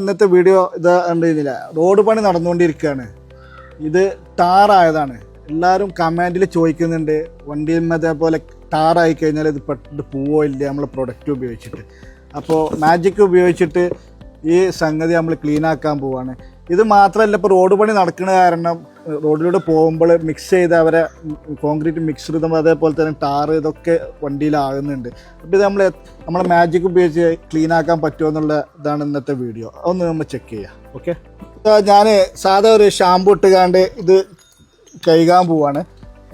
ഇന്നത്തെ വീഡിയോ ഇതാ കണ്ടിരുന്നില്ല, റോഡ് പണി നടന്നുകൊണ്ടിരിക്കുകയാണ്. ഇത് ടാറായതാണ്. എല്ലാവരും കമൻറ്റിൽ ചോദിക്കുന്നുണ്ട്, വണ്ടിയിൽ അതേപോലെ ടാറായി കഴിഞ്ഞാൽ ഇത് പെട്ടെന്ന് പോവോ ഇല്ല നമ്മൾ പ്രൊഡക്റ്റ് ഉപയോഗിച്ചിട്ട്. അപ്പോൾ മാജിക് ഉപയോഗിച്ചിട്ട് ഈ സംഗതി നമ്മൾ ക്ലീൻ ആക്കാൻ പോവാണ്. ഇത് മാത്രമല്ല, ഇപ്പോൾ റോഡ് പണി നടക്കുന്ന കാരണം റോഡിലൂടെ പോകുമ്പോൾ മിക്സ് ചെയ്ത് അവരെ കോൺക്രീറ്റ് മിക്സ് അതേപോലെ തന്നെ ടാറ് ഇതൊക്കെ വണ്ടിയിലാകുന്നുണ്ട്. അപ്പോൾ ഇത് നമ്മളെ മാജിക് ഉപയോഗിച്ച് ക്ലീൻ ആക്കാൻ പറ്റുമോ എന്നുള്ള ഇതാണ് ഇന്നത്തെ വീഡിയോ. അതൊന്ന് നമ്മൾ ചെക്ക് ചെയ്യാം. ഓക്കെ, ഞാൻ സാധാ ഒരു ഷാമ്പു ഇട്ടുകാണ്ട് ഇത് കഴുകാൻ പോവാണ്.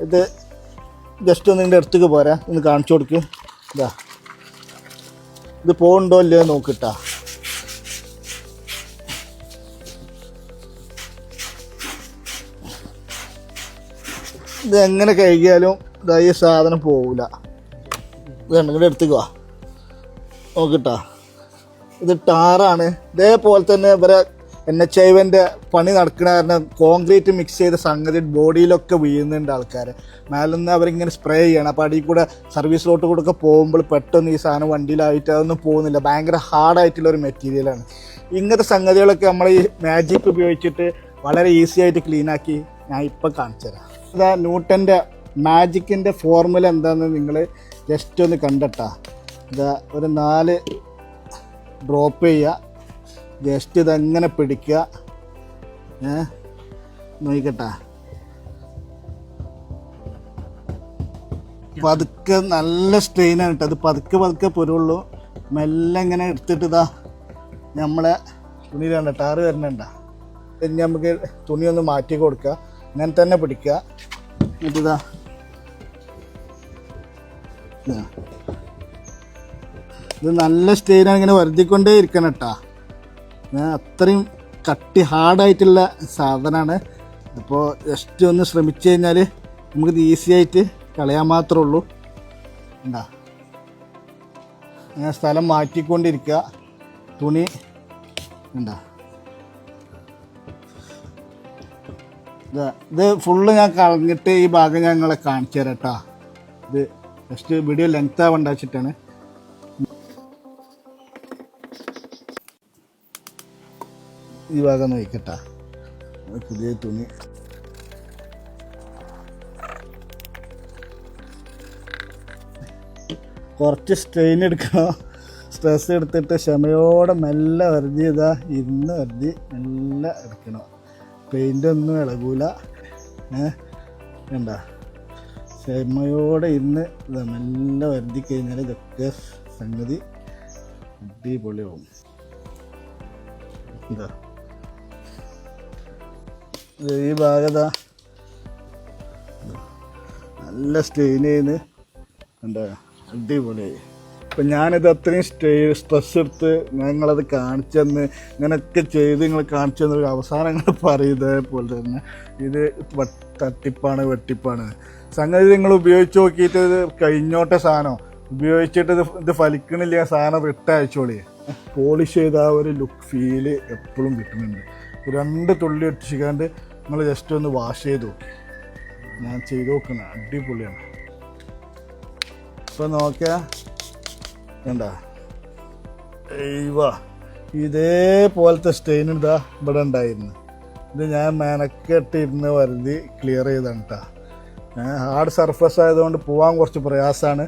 ഇത് ജസ്റ്റ് ഒന്ന് ഇതിൻ്റെ അടുത്തേക്ക് പോരാ, ഒന്ന് കാണിച്ചു കൊടുക്ക്. ഇതാ, ഇത് പോകുന്നുണ്ടോ ഇല്ലയോ നോക്കിട്ടാ. ഇത് എങ്ങനെ കഴുകിയാലും ഈ സാധനം പോവില്ല. ഇത് ഇങ്ങോട്ട് എടുത്തേക്ക് വാ നോക്കിട്ടാ. ഇത് ടാറാണ്. ഇതേപോലെ തന്നെ ഇവരെ NHIVൻ്റെ പണി നടക്കുന്ന കാരണം കോൺക്രീറ്റ് മിക്സ് ചെയ്ത സംഗതി ബോഡിയിലൊക്കെ വീഴുന്നുണ്ട് ആൾക്കാർ. മേലൊന്ന് അവരിങ്ങനെ സ്പ്രേ ചെയ്യണം. അപ്പോൾ അടിയിൽ കൂടെ സർവീസ് റോഡ് കൂടെ ഒക്കെ പോകുമ്പോൾ പെട്ടെന്ന് ഈ സാധനം വണ്ടിയിലായിട്ട് അതൊന്നും പോകുന്നില്ല. ഭയങ്കര ഹാർഡായിട്ടുള്ളൊരു മെറ്റീരിയലാണ്. ഇങ്ങനത്തെ സംഗതികളൊക്കെ നമ്മൾ ഈ മാജിക് ഉപയോഗിച്ചിട്ട് വളരെ ഈസി ആയിട്ട് ക്ലീനാക്കി ഞാൻ ഇപ്പം കാണിച്ചു തരാം. ഇതാ ന്യൂട്ടൻ്റെ മാജിക്കിൻ്റെ ഫോർമുല എന്താണെന്ന് നിങ്ങൾ ജസ്റ്റ് ഒന്ന് കണ്ടിട്ടാ. ഇതാ ഒരു 4 ഡ്രോപ്പ് ചെയ്യുക, ജസ്റ്റ് ഇതെങ്ങനെ പിടിക്കുക. നോക്കട്ടാ, പതുക്കെ നല്ല സ്ട്രെയിനാണ് കേട്ടോ. അത് പതുക്കെ പതുക്കെ പൊരുള്ളൂ. മെല്ലെ ഇങ്ങനെ എടുത്തിട്ട് ഇതാ നമ്മളെ തുണിയിലാണ് ടാറ് വരുന്നുണ്ട. ഇനി നമുക്ക് തുണി ഒന്ന് മാറ്റി കൊടുക്കുക, അങ്ങനെ തന്നെ പിടിക്കുക. എന്നിട്ടിതാ ഇത് നല്ല സ്ട്രെയിനാണ്, ഇങ്ങനെ വരുത്തിക്കൊണ്ടേ ഇരിക്കണം കേട്ടോ. അത്രയും കട്ടി ഹാർഡായിട്ടുള്ള സാധനമാണ്. അപ്പോൾ ജസ്റ്റ് ഒന്ന് ശ്രമിച്ചു കഴിഞ്ഞാൽ നമുക്കിത് ഈസി ആയിട്ട് കളയാൻ മാത്രമേ ഉള്ളൂ. എന്താ ഞാൻ സ്ഥലം മാറ്റിക്കൊണ്ടിരിക്കുക. തുണി എന്താ ഇത് ഫുള്ള് ഞാൻ കളഞ്ഞിട്ട് ഈ ഭാഗം ഞാൻ നിങ്ങളെ കാണിച്ചു തരാം കേട്ടോ. ഇത് ജസ്റ്റ് വീഡിയോ ലെങ്ത് ആവണ്ട വെച്ചിട്ടാണ്. ഈ ഭാഗം നോക്കട്ടാ, പുതിയ തുണി. കുറച്ച് സ്ട്രെയിൻ എടുക്കണം, സ്ട്രെസ് എടുത്തിട്ട് ക്ഷമയോടെ മെല്ലെ വരുതി ഇതാ ഇരുന്ന് വരുതി മെല്ലെ എടുക്കണം. പെയിൻ്റ് ഒന്നും ഇളകൂല. വേണ്ട, ക്ഷമയോടെ ഇരുന്ന് ഇതാ മെല്ലെ വരുതി കഴിഞ്ഞാൽ ഇതൊക്കെ സംഗതി അടിപൊളിയാവും. ഇതാ ഈ ഭാഗത നല്ല സ്ട്രെയിൻ ചെയ്യുന്ന എന്താ അടിപൊളിയായി. അപ്പം ഞാനിത് അത്രയും സ്ട്രെസ് എടുത്ത് ഞങ്ങളത് കാണിച്ചെന്ന് ഇങ്ങനെയൊക്കെ ചെയ്ത് നിങ്ങൾ കാണിച്ചു തന്നൊരു അവസാനം നിങ്ങൾ പറയുന്നത് പോലെ തന്നെ ഇത് തട്ടിപ്പാണ് വെട്ടിപ്പാണ് സംഗതി. നിങ്ങൾ ഉപയോഗിച്ച് നോക്കിയിട്ട് ഇത് കഴിഞ്ഞോട്ടെ സാധനം ഉപയോഗിച്ചിട്ട് ഇത് ഫലിക്കണില്ല, സാധനം റിട്ടയച്ചോളി. പോളിഷ് ചെയ്ത ആ ഒരു ലുക്ക് ഫീല് എപ്പോഴും കിട്ടുന്നുണ്ട്. 2 തുള്ളി ഒട്ടിച്ചിക്കാണ്ട് നിങ്ങൾ ജസ്റ്റ് ഒന്ന് വാഷ് ചെയ്ത് നോക്കി. ഞാൻ ചെയ്ത് നോക്കുന്ന അടിപൊളിയാണ്. ഇപ്പം നോക്കിയാ വേണ്ട, ഇതേപോലത്തെ സ്റ്റെയിൻ ഇതാ ഇവിടെ ഉണ്ടായിരുന്നു. ഇത് ഞാൻ മെനക്കെട്ടിരുന്ന് വരുതി ക്ലിയർ ചെയ്താണ് കേട്ടോ. ഹാർഡ് സർഫസ് ആയതുകൊണ്ട് പോകാൻ കുറച്ച് പ്രയാസമാണ്.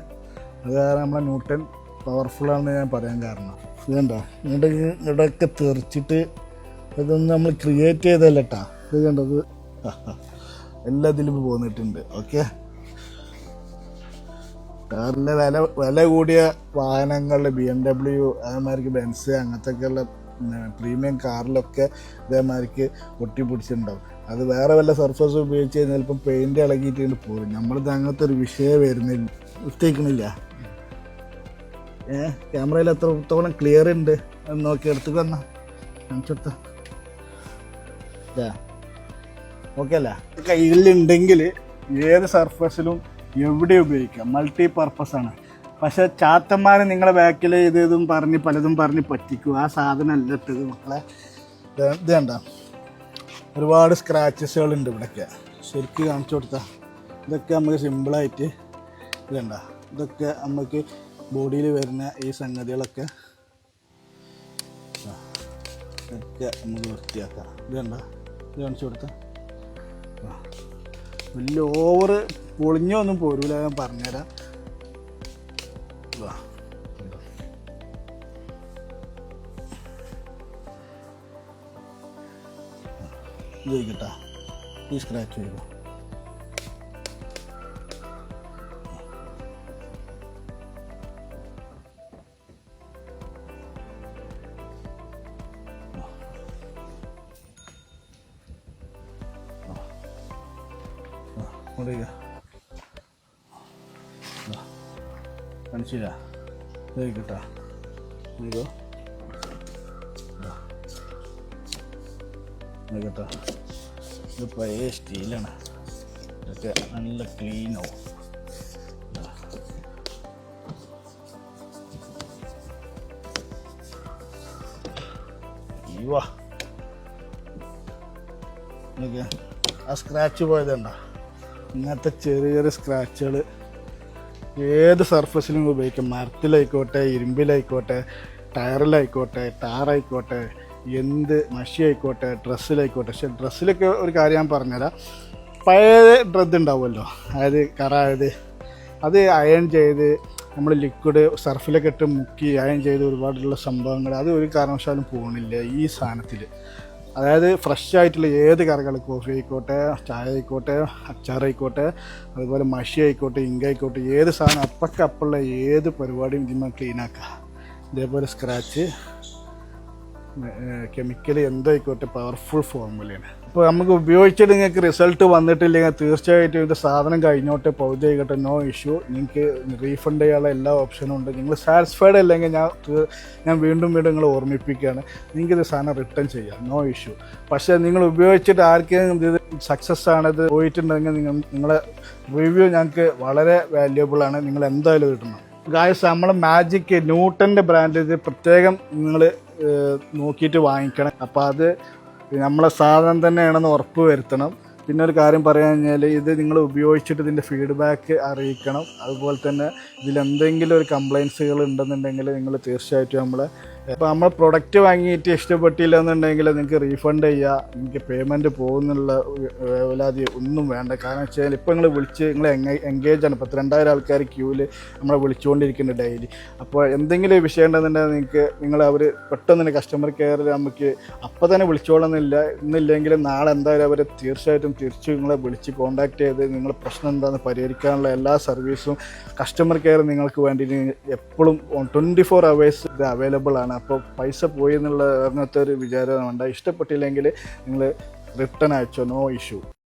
അത് കാരണം നമ്മളെ ന്യൂട്ടൺ പവർഫുള്ളാണെന്ന് ഞാൻ പറയാൻ കാരണം. ഇതുണ്ട ഇവിടെയൊക്കെ തെറിച്ചിട്ട് ഇതൊന്നും നമ്മൾ ക്രിയേറ്റ് ചെയ്തല്ല കേട്ടോ. ഇത് കണ്ടത് എല്ലാത്തിലും പോന്നിട്ടുണ്ട്. ഓക്കെ, കാറിലെ വില കൂടിയ വാഹനങ്ങളിൽ BMW അതേമാതിരിക്ക് ബെൻസ് അങ്ങനത്തെയൊക്കെയുള്ള പ്രീമിയം കാറിലൊക്കെ ഇതേമാതിരിക്ക് ഒട്ടിപ്പിടിച്ചിട്ടുണ്ടാവും. അത് വേറെ വല്ല സർഫസ് ഉപയോഗിച്ച് കഴിഞ്ഞാൽ ചിലപ്പം പെയിൻറ്റ് ഇളകിയിട്ട് പോരും. നമ്മളിത് അങ്ങനത്തെ ഒരു വിഷയം വരുന്നില്ല, മിസ്റ്റേക്കണില്ല. ക്യാമറയിൽ എത്രത്തോളം ക്ലിയർ ഉണ്ട് എന്ന് നോക്കി എടുത്തേക്ക് വന്നാ കാണിച്ചെടുത്ത ഓക്കെ അല്ല. കയ്യിലുണ്ടെങ്കിൽ ഏത് സർഫസിലും എവിടെ ഉപയോഗിക്കാം, മൾട്ടി പർപ്പസാണ്. പക്ഷെ ചാത്തന്മാർ നിങ്ങളെ ബാക്കിൽ ഇതും പറഞ്ഞ് പലതും പറഞ്ഞ് പറ്റിക്കും. ആ സാധനം അല്ല ഇട്ടത് മക്കളെ. ഇത് കണ്ട ഒരുപാട് സ്ക്രാച്ചസുകളുണ്ട് ഇവിടെയൊക്കെ. ശരിക്കും കാണിച്ചു കൊടുത്താൽ ഇതൊക്കെ നമുക്ക് സിമ്പിളായിട്ട് ഇത് കണ്ട, ഇതൊക്കെ നമുക്ക് ബോഡിയിൽ വരുന്ന ഈ സംഗതികളൊക്കെ ഒക്കെ നമുക്ക് വൃത്തിയാക്കാം. ഇത് കണ്ട, ഇത് കാണിച്ചു കൊടുത്താൽ വലിയ ഓവർ പൊളിഞ്ഞൊന്നും പോരൂല, ഞാൻ പറഞ്ഞുതരാം. ഇത് ചോദിക്കട്ടാ, ഈ സ്ക്രാച്ച് വരുമോ? മനസ്സിലാ കേട്ടാ, ഇതോ കേട്ടാ, ഇത് പഴയ സ്റ്റീലാണ്, ഇതൊക്കെ നല്ല ക്ലീനാവും. വാ, ആ സ്ക്രാച്ച് പോയതുണ്ടോ? ഇങ്ങനത്തെ ചെറിയ ചെറിയ സ്ക്രാച്ചുകൾ ഏത് സർഫസിലും ഉപയോഗിക്കാം. മരത്തിലായിക്കോട്ടെ, ഇരുമ്പിലായിക്കോട്ടെ, ടയറിലായിക്കോട്ടെ, ടാറായിക്കോട്ടെ, എന്ത് മഷി ആയിക്കോട്ടെ, ഡ്രസ്സിലായിക്കോട്ടെ. പക്ഷെ ഡ്രസ്സിലൊക്കെ ഒരു കാര്യം ഞാൻ പറഞ്ഞുതരാം. പഴയ ഡ്രസ്സ് ഉണ്ടാവുമല്ലോ, അതായത് കറായത്, അത് അയൺ ചെയ്ത് നമ്മൾ ലിക്വിഡ് സർഫിലൊക്കെ ഇട്ട് മുക്കി അയൺ ചെയ്ത് ഒരുപാടുള്ള സംഭവങ്ങൾ അത് ഒരു കാരണവശാലും പോകണില്ല ഈ സാധനത്തിൽ. അതായത് ഫ്രഷ് ആയിട്ടുള്ള ഏത് കറികൾ, കോഫി ആയിക്കോട്ടെ, ചായ ആയിക്കോട്ടെ, അച്ചാറായിക്കോട്ടെ, അതുപോലെ മഷി ആയിക്കോട്ടെ, ഇങ്കായിക്കോട്ടെ, ഏത് സാധനം അപ്പുള്ള ഏത് പരിപാടിയും ഇതിന്മേൽ ക്ലീനാക്കുക. ഇതേപോലെ സ്ക്രാച്ച്, കെമിക്കൽ എന്തായിക്കോട്ടെ, പവർഫുൾ ഫോർമുലയാണ്. അപ്പോൾ നമുക്ക് ഉപയോഗിച്ചിട്ട് നിങ്ങൾക്ക് റിസൾട്ട് വന്നിട്ടില്ലെങ്കിൽ തീർച്ചയായിട്ടും ഇത് സാധനം കഴിഞ്ഞോട്ടെ, പൗതി ആയിക്കോട്ടെ, നോ ഇഷ്യൂ. നിങ്ങൾക്ക് റീഫണ്ട് ചെയ്യാനുള്ള എല്ലാ ഓപ്ഷനും ഉണ്ട്. നിങ്ങൾ സാറ്റിസ്ഫൈഡ് അല്ലെങ്കിൽ ഞാൻ വീണ്ടും നിങ്ങൾ ഓർമ്മിപ്പിക്കുകയാണ്, നിങ്ങൾക്കിത് സാധനം റിട്ടേൺ ചെയ്യാം, നോ ഇഷ്യൂ. പക്ഷേ നിങ്ങൾ ഉപയോഗിച്ചിട്ട് ആർക്കെങ്കിലും ഇത് സക്സസ് ആണത് പോയിട്ടുണ്ടെങ്കിൽ നിങ്ങളെ റിവ്യൂ ഞങ്ങൾക്ക് വളരെ വാല്യുബിൾ ആണ്. നിങ്ങൾ എന്തായാലും കിട്ടണം. ഗായ്സ്, നമ്മൾ മാജിക് ന്യൂട്ടൻ്റെ ബ്രാൻഡ് ഇത് പ്രത്യേകം നിങ്ങൾ നോക്കിയിട്ട് വാങ്ങിക്കണം. അപ്പോൾ അത് നമ്മളെ സാധനം തന്നെയാണെന്ന് ഉറപ്പ് വരുത്തണം. പിന്നെ ഒരു കാര്യം പറയാൻ കഴിഞ്ഞാൽ, ഇത് നിങ്ങൾ ഉപയോഗിച്ചിട്ട് ഇതിൻ്റെ ഫീഡ്ബാക്ക് അറിയിക്കണം. അതുപോലെ തന്നെ ഇതിലെന്തെങ്കിലും ഒരു കംപ്ലയിൻസുകൾ ഉണ്ടെന്നുണ്ടെങ്കിൽ നിങ്ങൾ തീർച്ചയായിട്ടും നമ്മൾ പ്രൊഡക്റ്റ് വാങ്ങിയിട്ട് ഇഷ്ടപ്പെട്ടില്ല എന്നുണ്ടെങ്കിൽ നിങ്ങൾക്ക് റീഫണ്ട് ചെയ്യുക. നിങ്ങൾക്ക് പേയ്മെൻറ്റ് പോകുന്നുള്ള വേവലാതി ഒന്നും വേണ്ട. കാരണം വെച്ചാൽ ഇപ്പോൾ നിങ്ങൾ എൻഗേജ് ആണ്. 2000 ആൾക്കാർ ക്യൂവിൽ നമ്മളെ വിളിച്ചുകൊണ്ടിരിക്കുന്നുണ്ട് ഡെയിലി. അപ്പോൾ എന്തെങ്കിലും വിഷയം ഉണ്ടെന്നുണ്ടെങ്കിൽ അവർ പെട്ടെന്ന് തന്നെ കസ്റ്റമർ കെയറിൽ നമുക്ക് അപ്പം തന്നെ ഇന്നില്ലെങ്കിൽ നാളെ എന്തായാലും അവർ തീർച്ചയായിട്ടും തിരിച്ച് നിങ്ങളെ വിളിച്ച് കോൺടാക്ട് ചെയ്ത് നിങ്ങളെ പ്രശ്നം എന്താണെന്ന് പരിഹരിക്കാനുള്ള എല്ലാ സർവീസും കസ്റ്റമർ കെയർ നിങ്ങൾക്ക് വേണ്ടി എപ്പോഴും 24 hours ഇത് അവൈലബിൾ ആണ്. അപ്പോൾ പൈസ പോയി എന്നുള്ള അങ്ങനത്തെ ഒരു വിചാരം വേണ്ട. ഇഷ്ടപ്പെട്ടില്ലെങ്കിൽ നിങ്ങൾ റിട്ടേൺ അയച്ചോ, നോ ഇഷ്യൂ.